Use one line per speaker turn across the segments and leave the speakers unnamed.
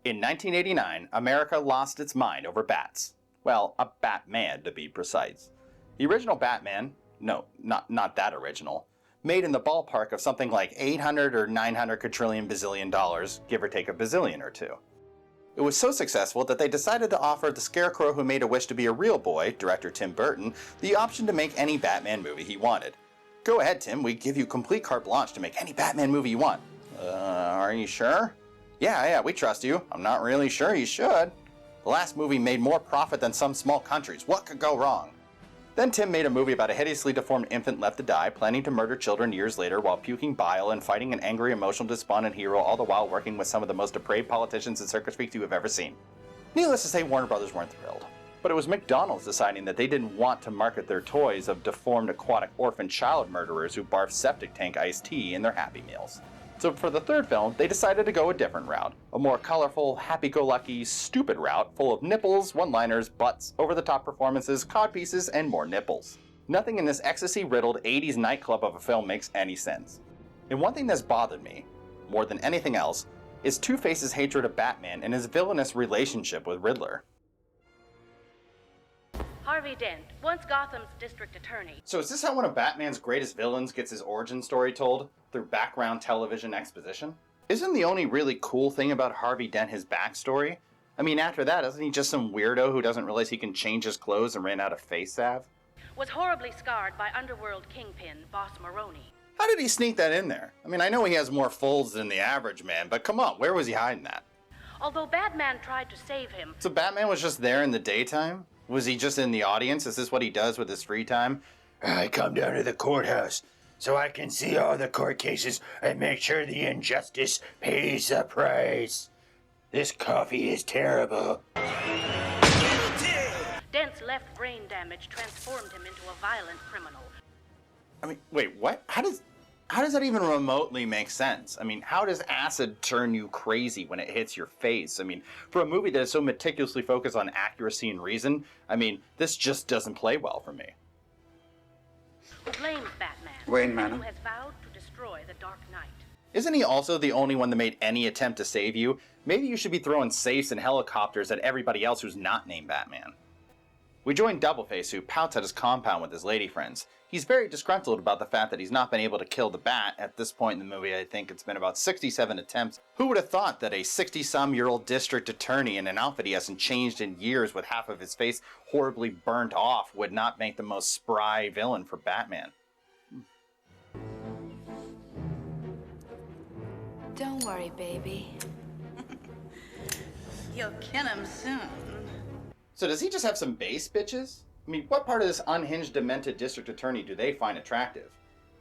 In 1989, America lost its mind over bats. Well, a Batman to be precise. The original Batman, no, not that original, made in the ballpark of something like 800 or 900 katrillion bazillion dollars, give or take a bazillion or two. It was so successful that they decided to offer the scarecrow who made a wish to be a real boy, director Tim Burton, the option to make any Batman movie he wanted. Go ahead, Tim, we give you complete carte blanche to make any Batman movie you want. Are you sure? Yeah, we trust you. I'm not really sure you should. The last movie made more profit than some small countries. What could go wrong? Then Tim made a movie about a hideously deformed infant left to die, planning to murder children years later while puking bile and fighting an angry, emotional, despondent hero, all the while working with some of the most depraved politicians and circus freaks you have ever seen. Needless to say, Warner Brothers weren't thrilled. But it was McDonald's deciding that they didn't want to market their toys of deformed aquatic orphan child murderers who barf septic tank iced tea in their Happy Meals. So for the third film, they decided to go a different route. A more colorful, happy-go-lucky, stupid route full of nipples, one-liners, butts, over-the-top performances, codpieces, and more nipples. Nothing in this ecstasy-riddled 80s nightclub of a film makes any sense. And one thing that's bothered me, more than anything else, is Two-Face's hatred of Batman and his villainous relationship with Riddler.
Harvey Dent, once Gotham's district attorney.
So is this how one of Batman's greatest villains gets his origin story told? Through background television exposition? Isn't the only really cool thing about Harvey Dent his backstory? I mean, after that, isn't he just some weirdo who doesn't realize he can change his clothes and ran out of face salve?
Was horribly scarred by underworld kingpin Boss Maroney.
How did he sneak that in there? I mean, I know he has more folds than the average man, but come on, where was he hiding that?
Although Batman tried to save him.
So Batman was just there in the daytime? Was he just in the audience? Is this what he does with his free time?
I come down to the courthouse so I can see all the court cases and make sure the injustice pays the price. This coffee is terrible.
Dent's left brain damage transformed him into a violent criminal.
I mean, wait, what? How does that even remotely make sense? I mean, how does acid turn you crazy when it hits your face? I mean, for a movie that is so meticulously focused on accuracy and reason, I mean, this just doesn't play well for me.
Who blames Batman?
Wayne Manor.
Who has vowed to destroy the Dark Knight.
Isn't he also the only one that made any attempt to save you? Maybe you should be throwing safes and helicopters at everybody else who's not named Batman. We join Doubleface, who pouts at his compound with his lady friends. He's very disgruntled about the fact that he's not been able to kill the Bat. At this point in the movie, I think it's been about 67 attempts. Who would have thought that a 60-some-year-old district attorney in an outfit he hasn't changed in years with half of his face horribly burnt off would not make the most spry villain for Batman?
Don't worry, baby.
You'll kill him soon.
So does he just have some base bitches? I mean, what part of this unhinged, demented district attorney do they find attractive?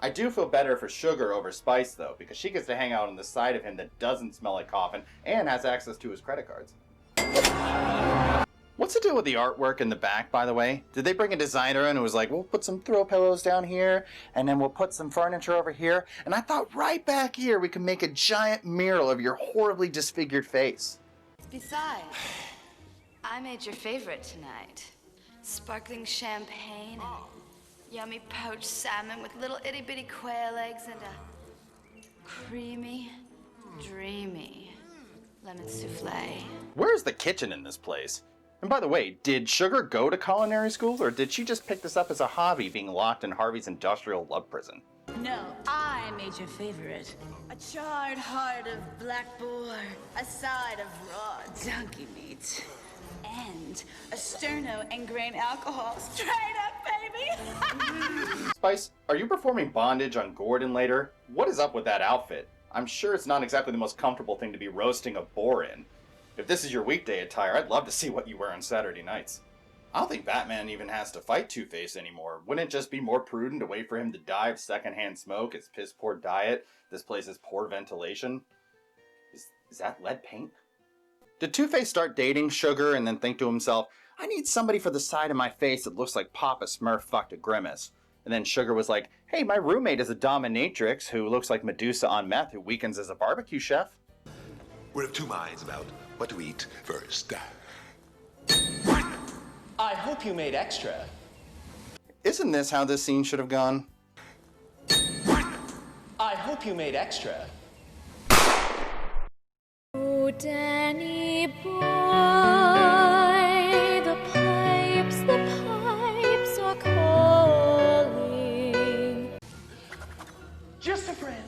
I do feel better for Sugar over Spice, though, because she gets to hang out on the side of him that doesn't smell like coffin and has access to his credit cards. What's the deal with the artwork in the back, by the way? Did they bring a designer in who was like, we'll put some throw pillows down here, and then we'll put some furniture over here, and I thought right back here we can make a giant mural of your horribly disfigured face.
Besides, I made your favorite tonight. Sparkling champagne and yummy poached salmon with little itty-bitty quail eggs and a creamy, dreamy lemon souffle.
Where's the kitchen in this place? And by the way, did Sugar go to culinary school, or did she just pick this up as a hobby being locked in Harvey's industrial love prison?
No, I made your favorite. A charred heart of black boar, a side of raw donkey meat, and a sterno and grain alcohol. Straight up, baby!
Spice, are you performing bondage on Gordon later? What is up with that outfit? I'm sure it's not exactly the most comfortable thing to be roasting a boar in. If this is your weekday attire, I'd love to see what you wear on Saturday nights. I don't think Batman even has to fight Two-Face anymore. Wouldn't it just be more prudent to wait for him to die of secondhand smoke, his piss-poor diet, this place's poor ventilation? Is that lead paint? Did Two-Face start dating Sugar and then think to himself, I need somebody for the side of my face that looks like Papa Smurf fucked a grimace? And then Sugar was like, hey, my roommate is a dominatrix who looks like Medusa on meth who weekends as a barbecue chef.
We're of two minds about what to eat first.
I hope you made extra.
Isn't this how this scene should have gone?
I hope you made extra.
Oh, Danny.
boy, the pipes are calling.
Just a friend.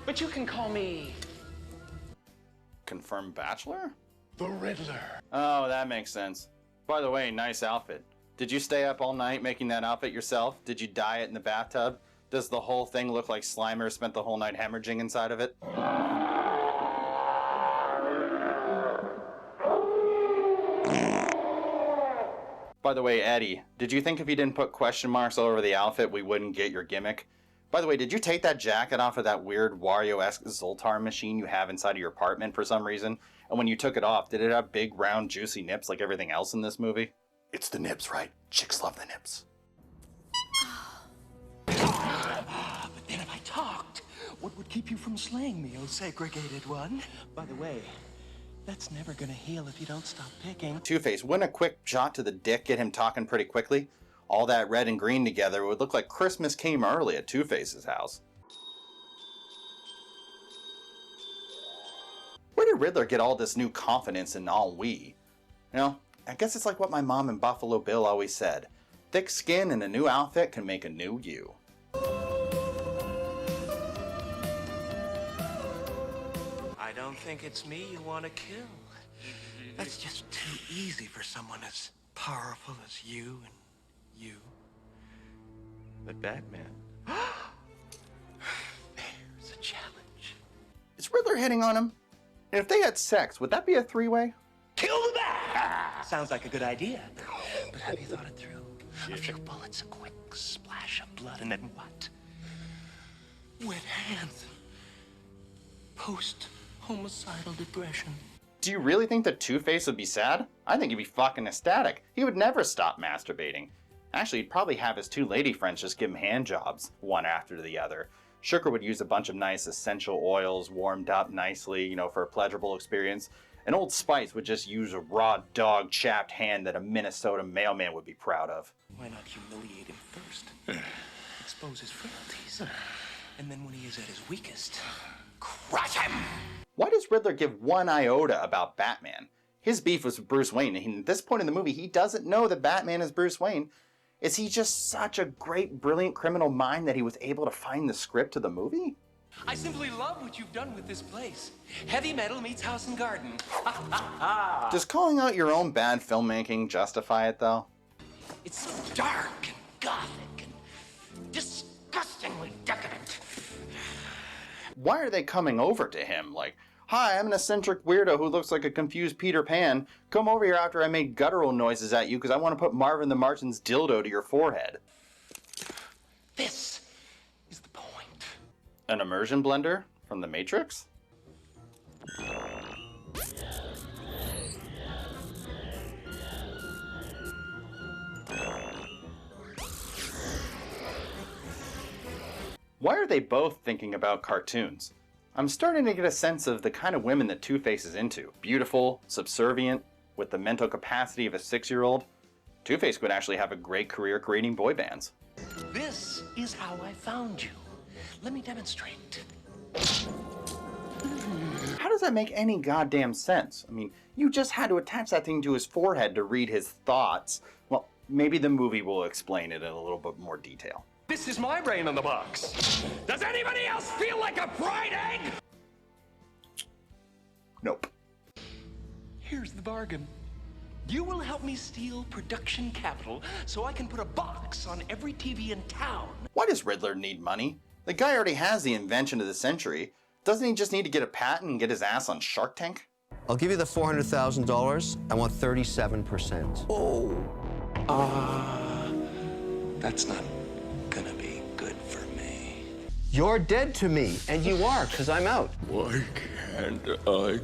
But you can call me...
Confirmed bachelor?
The Riddler.
Oh, that makes sense. By the way, nice outfit. Did you stay up all night making that outfit yourself? Did you dye it in the bathtub? Does the whole thing look like Slimer spent the whole night hemorrhaging inside of it? By the way, Eddie, did you think if you didn't put question marks all over the outfit, we wouldn't get your gimmick? By the way, did you take that jacket off of that weird Wario-esque Zoltar machine you have inside of your apartment for some reason? And when you took it off, did it have big, round, juicy nips like everything else in this movie?
It's the nips, right? Chicks love the nips.
But then if I talked, what would keep you from slaying me, oh segregated one? By the way, that's never gonna heal if you don't stop picking.
Two-Face, wouldn't a quick shot to the dick get him talking pretty quickly? All that red and green together would look like Christmas came early at Two-Face's house. Where did Riddler get all this new confidence in ennui? You know, I guess it's like what my mom and Buffalo Bill always said. Thick skin and a new outfit can make a new you.
I don't think it's me you want to kill. That's just too easy for someone as powerful as you and you. But Batman... There's a challenge.
Is Riddler hitting on him? And if they had sex, would that be a three-way?
Kill the bat! Sounds like a good idea. But have you thought it through? A few bullets, a quick splash of blood, and then what? Wet hands. Post-homicidal depression.
Do you really think that Two-Face would be sad? I think he'd be fucking ecstatic. He would never stop masturbating. Actually, he'd probably have his two lady friends just give him hand jobs, one after the other. Sugar would use a bunch of nice essential oils warmed up nicely, you know, for a pleasurable experience. And Old Spice would just use a raw dog chapped hand that a Minnesota mailman would be proud of.
Why not humiliate him first? Expose his frailties. And then when he is at his weakest, crush him!
Why does Riddler give one iota about Batman? His beef was with Bruce Wayne, and at this point in the movie, he doesn't know that Batman is Bruce Wayne. Is he just such a great, brilliant criminal mind that he was able to find the script to the movie?
I simply love what you've done with this place. Heavy metal meets house and garden.
Does calling out your own bad filmmaking justify it, though?
It's so dark and gothic and disgustingly decadent.
Why are they coming over to him? Like, hi, I'm an eccentric weirdo who looks like a confused Peter Pan. Come over here after I made guttural noises at you because I want to put Marvin the Martian's dildo to your forehead.
This is the point.
An immersion blender from the Matrix? Why are they both thinking about cartoons? I'm starting to get a sense of the kind of women that Two-Face is into. Beautiful, subservient, with the mental capacity of a 6-year-old. Two-Face could actually have a great career creating boy bands.
This is how I found you. Let me demonstrate.
How does that make any goddamn sense? I mean, you just had to attach that thing to his forehead to read his thoughts. Well, maybe the movie will explain it in a little bit more detail.
This is my brain on the box. Does anybody else feel like a fried egg?
Nope.
Here's the bargain. You will help me steal production capital so I can put a box on every TV in town.
Why does Riddler need money? The guy already has the invention of the century. Doesn't he just need to get a patent and get his ass on Shark Tank?
I'll give you the $400,000. I want 37%.
Oh. That's not gonna be good for me.
You're dead to me, and you are, because I'm out.
Why can't I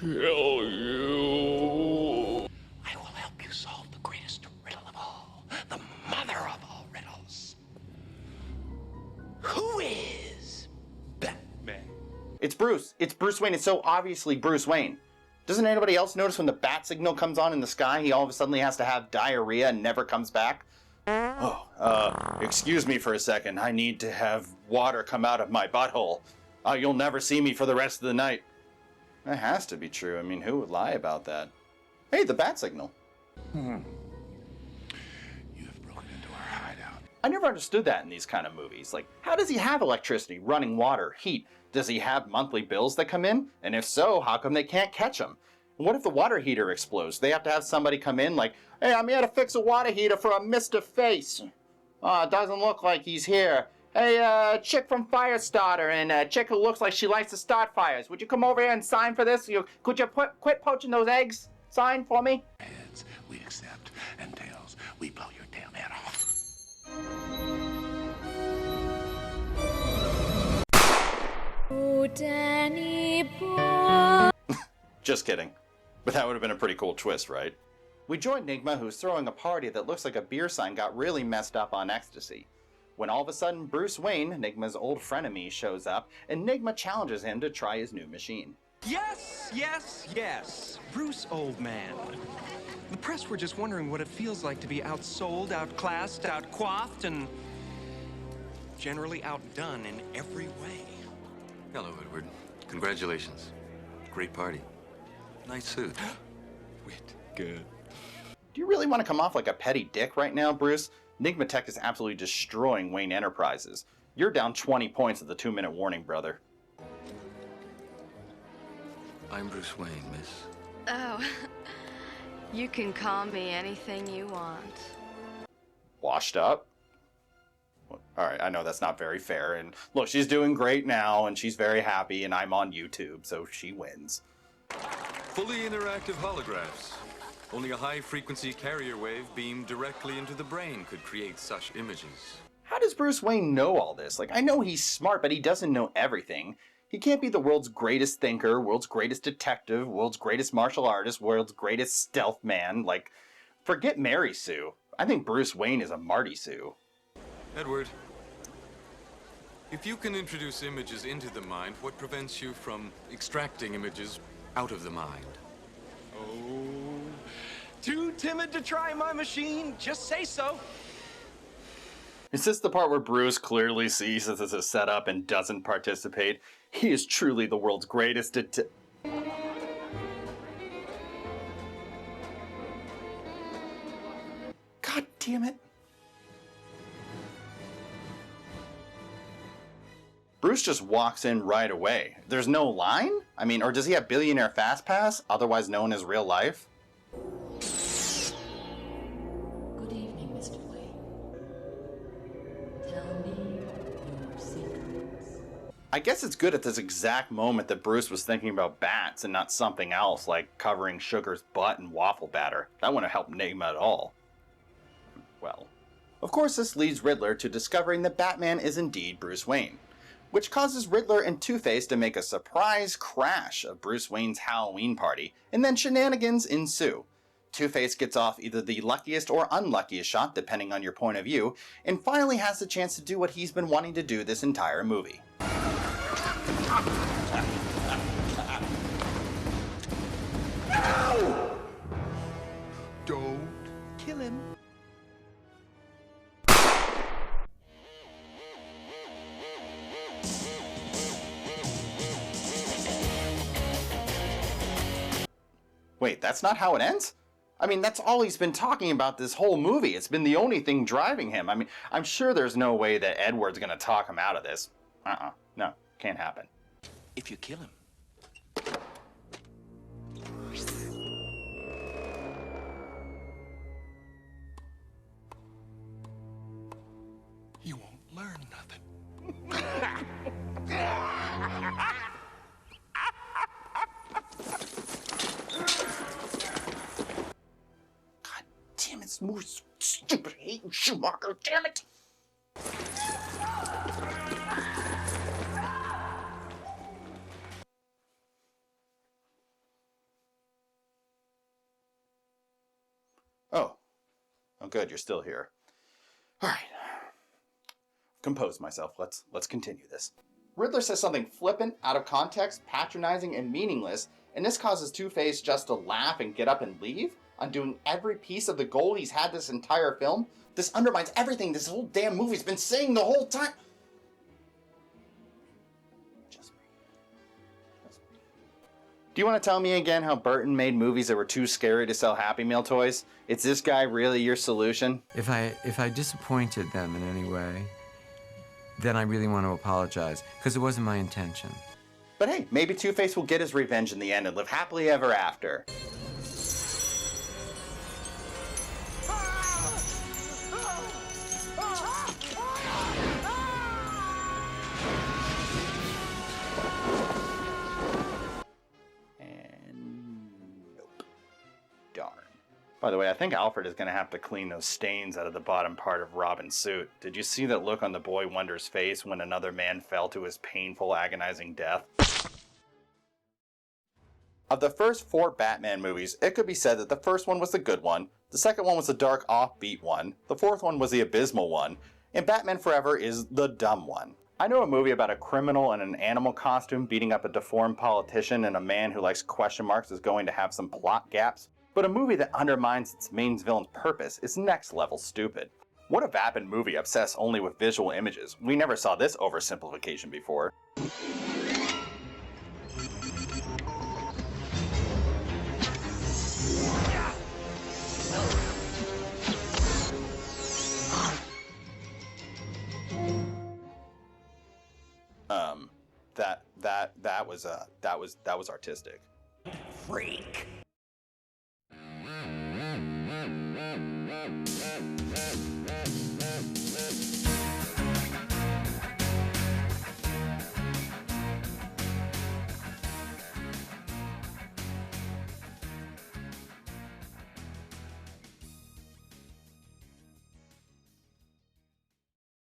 kill you?
I will help you solve the greatest riddle of all, the mother of all riddles. Who is Batman?
It's Bruce. It's Bruce Wayne. It's so obviously Bruce Wayne. Doesn't anybody else notice when the bat signal comes on in the sky, he all of a sudden has to have diarrhea and never comes back? Excuse me for a second. I need to have water come out of my butthole. You'll never see me for the rest of the night. That has to be true. I mean, who would lie about that? Hey, the bat signal.
You have broken into our hideout.
I never understood that in these kind of movies. Like, how does he have electricity, running water, heat? Does he have monthly bills that come in? And if so, how come they can't catch him? And what if the water heater explodes? They have to have somebody come in like, hey, I'm here to fix a water heater for a Mr. Face. Oh, it doesn't look like he's here. Hey, chick from Firestarter and a chick who looks like she likes to start fires. Would you come over here and sign for this? Could you quit poaching those eggs? Sign for me?
Heads, we accept, and tails, we blow your damn head off.
Oh, Danny boy.
Just kidding. But that would have been a pretty cool twist, right? We join Nigma, who's throwing a party that looks like a beer sign got really messed up on ecstasy. When all of a sudden Bruce Wayne, Nigma's old frenemy, shows up, and Nigma challenges him to try his new machine.
Yes, yes, yes. Bruce, old man. The press were just wondering what it feels like to be outsold, outclassed, outquaffed, and generally outdone in every way.
Hello, Edward. Congratulations. Great party. Nice suit.
Wit, good.
Do you really want to come off like a petty dick right now, Bruce? Nigma Tech is absolutely destroying Wayne Enterprises. You're down 20 points at the 2-minute warning, brother.
I'm Bruce Wayne, miss.
Oh, you can call me anything you want.
Washed up? Alright, I know that's not very fair, and look, she's doing great now, and she's very happy, and I'm on YouTube, so she wins.
Fully interactive holographs. Only a high-frequency carrier wave beamed directly into the brain could create such images.
How does Bruce Wayne know all this? Like, I know he's smart, but he doesn't know everything. He can't be the world's greatest thinker, world's greatest detective, world's greatest martial artist, world's greatest stealth man. Like, forget Mary Sue. I think Bruce Wayne is a Marty Sue.
Edward, if you can introduce images into the mind, what prevents you from extracting images out of the mind?
Oh, too timid to try my machine? Just say so.
Is this the part where Bruce clearly sees this as a setup and doesn't participate? He is truly the world's greatest God damn it. Bruce just walks in right away. There's no line? I mean, or does he have Billionaire Fast Pass, otherwise known as real life?
Good evening, Mr. Wayne. Tell me your secrets.
I guess it's good at this exact moment that Bruce was thinking about bats and not something else like covering Sugar's butt in waffle batter. That wouldn't have helped Nigma at all. Well, of course this leads Riddler to discovering that Batman is indeed Bruce Wayne, which causes Riddler and Two-Face to make a surprise crash of Bruce Wayne's Halloween party, and then shenanigans ensue. Two-Face gets off either the luckiest or unluckiest shot, depending on your point of view, and finally has the chance to do what he's been wanting to do this entire movie.
No! Don't
Kill him.
Wait, that's not how it ends? I mean, that's all he's been talking about this whole movie. It's been the only thing driving him. I mean, I'm sure there's no way that Edward's gonna talk him out of this. No, can't happen.
If you kill him.
You won't learn nothing.
God damn it, this movie's so stupid. I hate you, Schumacher, damn it! Oh, good, you're still here. All right. Compose myself. Let's continue this. Riddler says something flippant, out of context, patronizing, and meaningless, and this causes Two-Face just to laugh and get up and leave, undoing every piece of the goal he's had this entire film. This undermines everything this whole damn movie's been saying the whole time. Just breathe. Do you want to tell me again how Burton made movies that were too scary to sell Happy Meal toys? Is this guy really your solution?
If I disappointed them in any way, then I really want to apologize, because it wasn't my intention.
But hey, maybe Two-Face will get his revenge in the end and live happily ever after. By the way, I think Alfred is going to have to clean those stains out of the bottom part of Robin's suit. Did you see that look on the boy Wonder's face when another man fell to his painful, agonizing death? Of the first 4 Batman movies, it could be said that the first one was the good one, the second one was the dark, offbeat one, the fourth one was the abysmal one, and Batman Forever is the dumb one. I know a movie about a criminal in an animal costume beating up a deformed politician and a man who likes question marks is going to have some plot gaps. But a movie that undermines its main villain's purpose is next level stupid. What a vapid movie obsessed only with visual images. We never saw this oversimplification before. That was artistic. Freak.